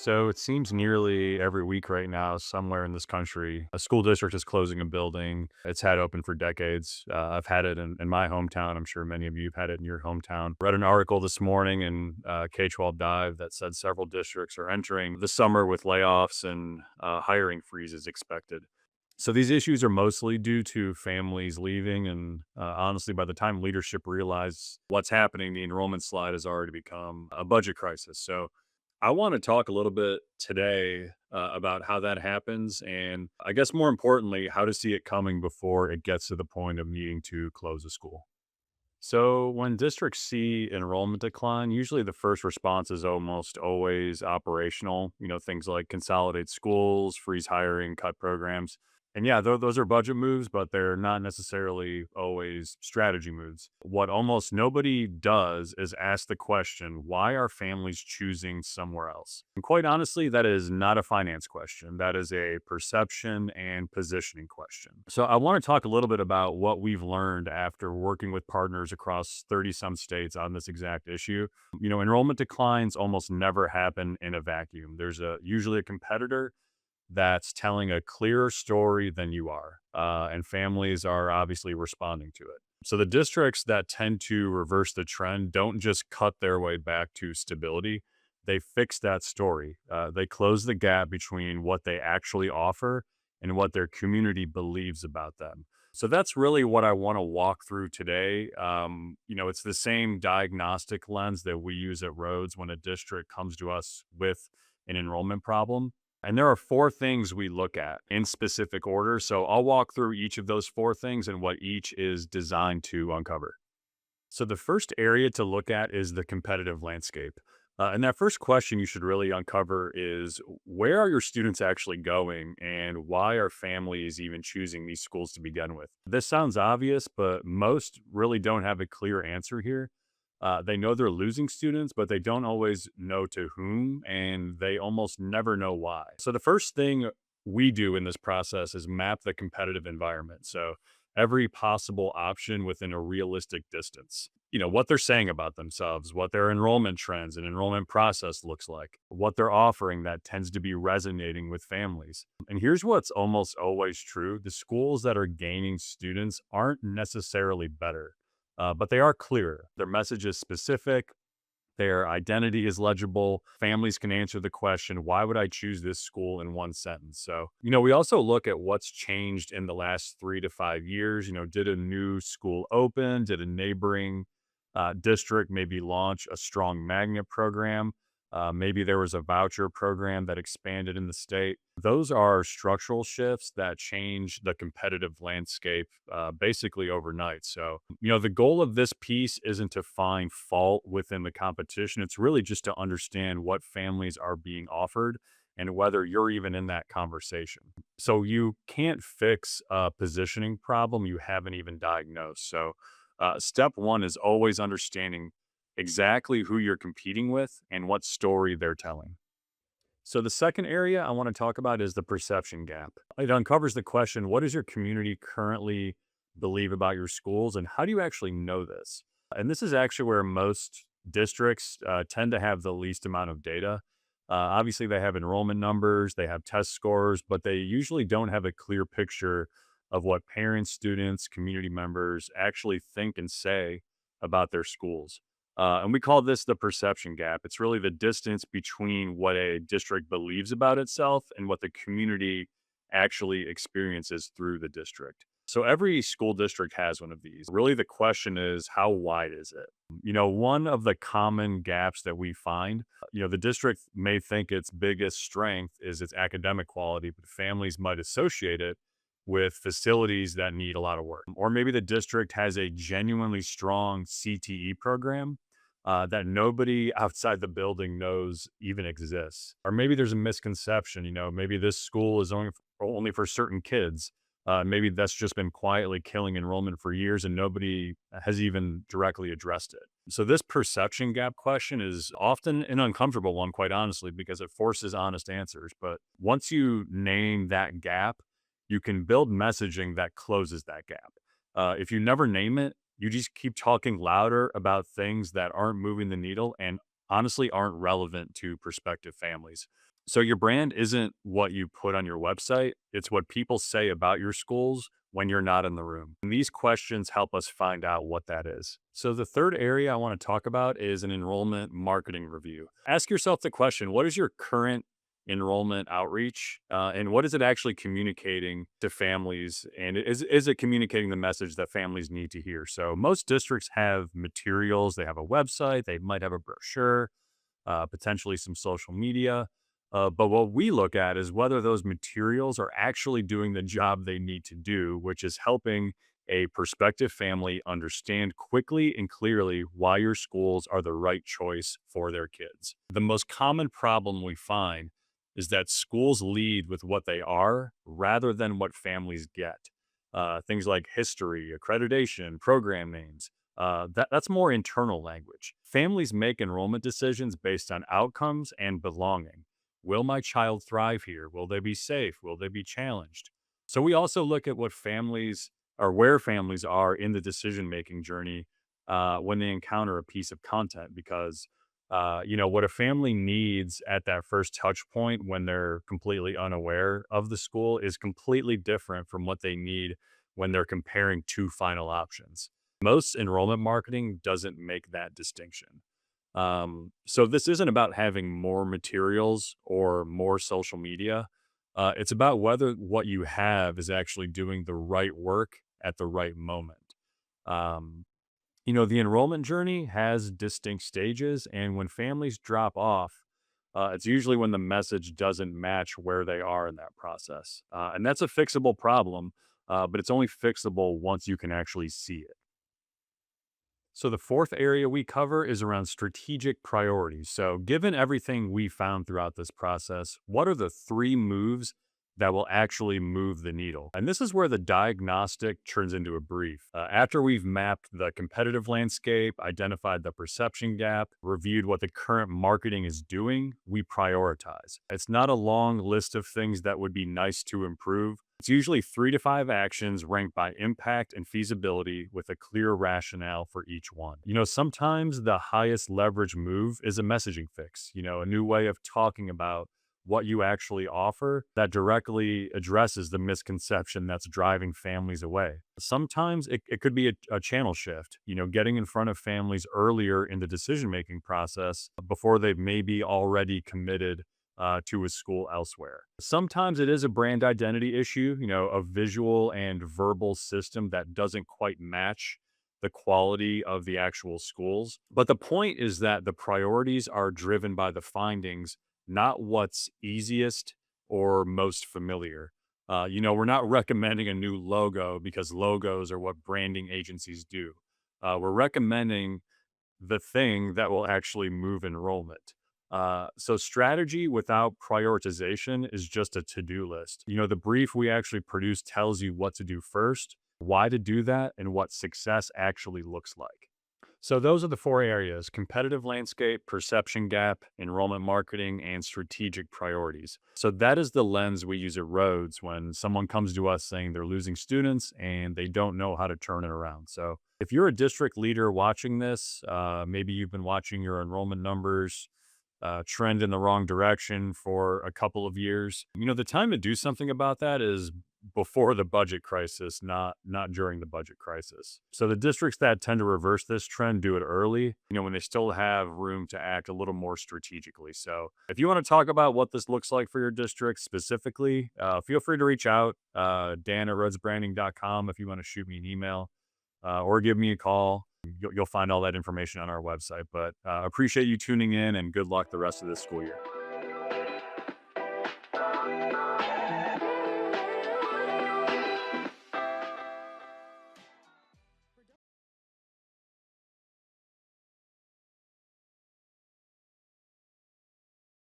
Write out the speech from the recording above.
So it seems nearly every week right now, somewhere in this country, a school district is closing a building it's had open for decades. I've had it in my hometown. I'm sure many of you have had it in your hometown. Read an article this morning in K-12 Dive that said several districts are entering the summer with layoffs and hiring freezes expected. So these issues are mostly due to families leaving, and honestly, by the time leadership realizes what's happening, the enrollment slide has already become a budget crisis. So I want to talk a little bit today about how that happens, and I guess more importantly, how to see it coming before it gets to the point of needing to close a school. So, when districts see enrollment decline, usually the first response is almost always operational. Things like consolidate schools, freeze hiring, cut programs. And yeah, those are budget moves, but they're not necessarily always strategy moves. What almost nobody does is ask the question, why are families choosing somewhere else? And quite honestly, that is not a finance question. That is a perception and positioning question. So I want to talk a little bit about what we've learned after working with partners across 30 some states on this exact issue. Enrollment declines almost never happen in a vacuum. There's usually a competitor that's telling a clearer story than you are. And families are obviously responding to it. So the districts that tend to reverse the trend don't just cut their way back to stability. They fix that story. They close the gap between what they actually offer and what their community believes about them. So that's really what I want to walk through today. It's the same diagnostic lens that we use at Rhodes when a district comes to us with an enrollment problem. And there are four things we look at in specific order. So I'll walk through each of those four things and what each is designed to uncover. So the first area to look at is the competitive landscape. And that first question you should really uncover is, where are your students actually going and why are families even choosing these schools to begin with? This sounds obvious, but most really don't have a clear answer here. They know they're losing students, but they don't always know to whom, and they almost never know why. So the first thing we do in this process is map the competitive environment. So every possible option within a realistic distance. What they're saying about themselves, what their enrollment trends and enrollment process looks like, what they're offering that tends to be resonating with families. And here's what's almost always true: the schools that are gaining students aren't necessarily better, but they are clearer. Their message is specific, their identity is legible. Families can answer the question, why would I choose this school, in one sentence? So, we also look at what's changed in the last 3 to 5 years. Did a new school open? Did a neighboring district maybe launch a strong magnet program? Maybe there was a voucher program that expanded in the state. Those are structural shifts that change the competitive landscape basically overnight. So, the goal of this piece isn't to find fault within the competition. It's really just to understand what families are being offered and whether you're even in that conversation. So, you can't fix a positioning problem you haven't even diagnosed. So, step one is always understanding exactly who you're competing with and what story they're telling. So, the second area I want to talk about is the perception gap. It uncovers the question, what does your community currently believe about your schools, and how do you actually know this? And this is actually where most districts tend to have the least amount of data. Obviously, they have enrollment numbers, they have test scores, but they usually don't have a clear picture of what parents, students, community members actually think and say about their schools. And we call this the perception gap. It's really the distance between what a district believes about itself and what the community actually experiences through the district. So every school district has one of these. Really, the question is, how wide is it? One of the common gaps that we find, the district may think its biggest strength is its academic quality, but families might associate it with facilities that need a lot of work. Or maybe the district has a genuinely strong CTE program that nobody outside the building knows even exists. Or maybe there's a misconception, maybe this school is only for certain kids. Maybe that's just been quietly killing enrollment for years and nobody has even directly addressed it. So, this perception gap question is often an uncomfortable one, quite honestly, because it forces honest answers. But once you name that gap, you can build messaging that closes that gap. If you never name it, you just keep talking louder about things that aren't moving the needle and honestly aren't relevant to prospective families. So your brand isn't what you put on your website, it's what people say about your schools when you're not in the room. And these questions help us find out what that is. So the third area I want to talk about is an enrollment marketing review. Ask yourself the question, what is your current enrollment outreach and what is it actually communicating to families, and is it communicating the message that families need to hear? So most districts have materials, they have a website, they might have a brochure, potentially some social media. But what we look at is whether those materials are actually doing the job they need to do, which is helping a prospective family understand quickly and clearly why your schools are the right choice for their kids. The most common problem we find is that schools lead with what they are rather than what families get. Things like history, accreditation, program names, that's more internal language. Families make enrollment decisions based on outcomes and belonging. Will my child thrive here? Will they be safe? Will they be challenged? So we also look at what families or where families are in the decision making journey when they encounter a piece of content, because what a family needs at that first touch point when they're completely unaware of the school is completely different from what they need when they're comparing two final options. Most enrollment marketing doesn't make that distinction. So this isn't about having more materials or more social media. It's about whether what you have is actually doing the right work at the right moment. Um, the enrollment journey has distinct stages, and when families drop off, it's usually when the message doesn't match where they are in that process. And that's a fixable problem, but it's only fixable once you can actually see it. So, the fourth area we cover is around strategic priorities. So, given everything we found throughout this process, what are the three moves that will actually move the needle? And this is where the diagnostic turns into a brief. After we've mapped the competitive landscape, identified the perception gap, reviewed what the current marketing is doing, we prioritize. It's not a long list of things that would be nice to improve. It's usually 3 to 5 actions ranked by impact and feasibility with a clear rationale for each one. Sometimes the highest leverage move is a messaging fix, a new way of talking about what you actually offer that directly addresses the misconception that's driving families away. Sometimes it could be a channel shift, getting in front of families earlier in the decision making process before they've maybe already committed to a school elsewhere. Sometimes it is a brand identity issue, a visual and verbal system that doesn't quite match the quality of the actual schools. But the point is that the priorities are driven by the findings, not what's easiest or most familiar. We're not recommending a new logo because logos are what branding agencies do. We're recommending the thing that will actually move enrollment. So strategy without prioritization is just a to-do list. The brief we actually produce tells you what to do first, why to do that, and what success actually looks like. So those are the four areas: competitive landscape, perception gap, enrollment marketing, and strategic priorities. So that is the lens we use at Rhodes when someone comes to us saying they're losing students and they don't know how to turn it around. So if you're a district leader watching this, maybe you've been watching your enrollment numbers trend in the wrong direction for a couple of years. The time to do something about that is before the budget crisis, not during the budget crisis. So the districts that tend to reverse this trend do it early, when they still have room to act a little more strategically. So if you want to talk about what this looks like for your district specifically, feel free to reach out, dan@rhodesbranding.com if you want to shoot me an email or give me a call. You'll find all that information on our website. But appreciate you tuning in, and good luck the rest of this school year.